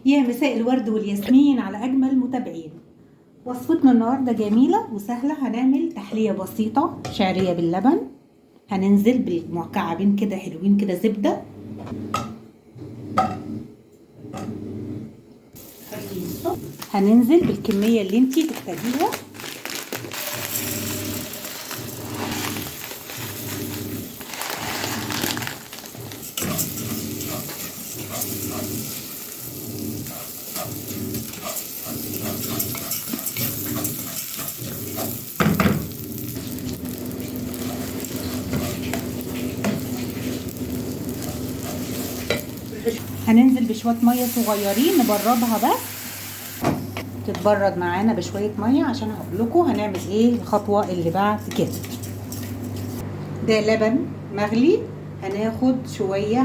يا مساء الورد والياسمين على أجمل متابعين. وصفتنا النهاردة جميلة وسهلة. هنعمل تحلية بسيطة شعرية باللبن. هننزل بمكعبين كده حلوين كده زبدة. هننزل بالكمية اللي انتي تحتاجيها. هننزل بشوية مية صغيرين نبردها بس تتبرد معانا بشوية مية عشان هقول لكم هنعمل ايه الخطوة اللي بعد كده. ده لبن مغلي هناخد شوية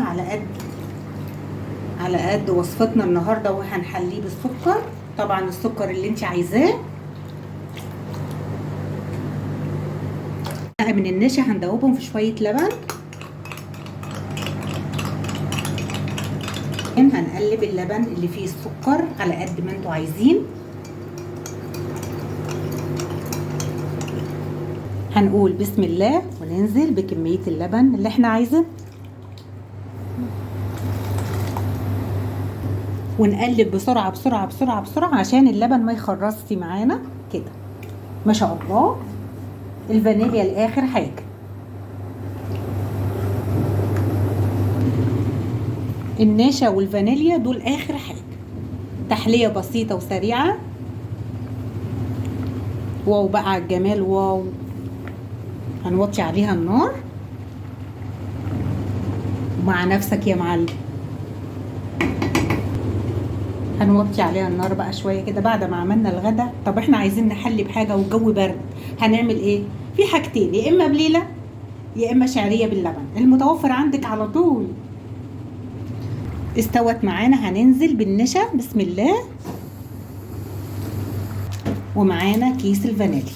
على قد وصفتنا النهاردة، وهنحليه بالسكر. طبعا السكر اللي انت عايزاه. من النشا هندوبهم في شوية لبن. هنقلب اللبن اللي فيه السكر على قد ما انتوا عايزين. هنقول بسم الله وننزل بكمية اللبن اللي احنا عايزين، ونقلب بسرعة بسرعة بسرعة بسرعة عشان اللبن ما يخرصش معانا كده. ما شاء الله. الفانيليا لاخر حاجة. النشا والفانيليا دول اخر حاجة. تحلية بسيطة وسريعة. واو بقى على الجمال، واو. هنوطي عليها النار مع نفسك يا معلم. هنوطي عليها النار بقى شويه كده بعد ما عملنا الغدا. طب احنا عايزين نحلي بحاجه والجو برد، هنعمل ايه؟ في حاجتين، يا اما بليله يا اما شعريه باللبن، المتوفر عندك على طول. استوت معانا. هننزل بالنشا بسم الله، ومعانا كيس الفانيليا.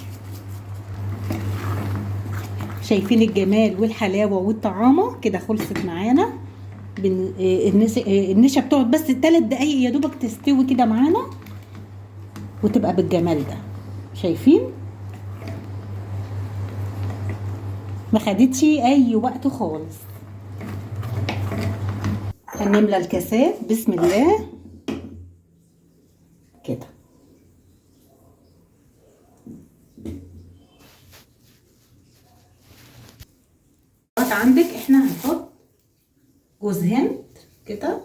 شايفين الجمال والحلاوه والطعامه كده. خلصت معانا. النشا بتقعد بس 3 دقايق يا دوبك تستوي كده معانا وتبقى بالجمال ده. شايفين؟ ما خدتش اي وقت خالص. هنملى الكاسات بسم الله كده. عندك احنا هنحط جوز هند كده.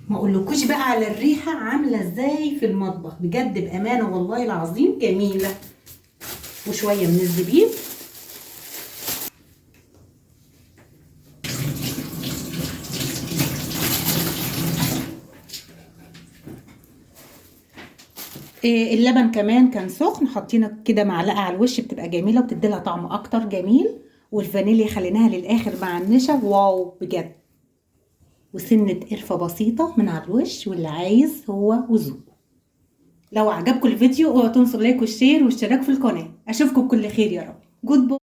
ما اقولكوش بقى على الريحه عامله ازاي في المطبخ بجد، بامانه والله العظيم جميله. وشويه من الزبيب. اللبن كمان كان سخن، حطينا كده معلقه على الوش بتبقى جميله وبتدي لها طعم اكتر جميل. والفانيليا خليناها للاخر مع النشا، واو بجد. وسنه قرفه بسيطه من على الوش، واللي عايز هو وذوق. لو عجبكم الفيديو اوعوا تنسوا اللايك والشير والاشتراك في القناه. اشوفكم بكل خير يا رب. جود باي.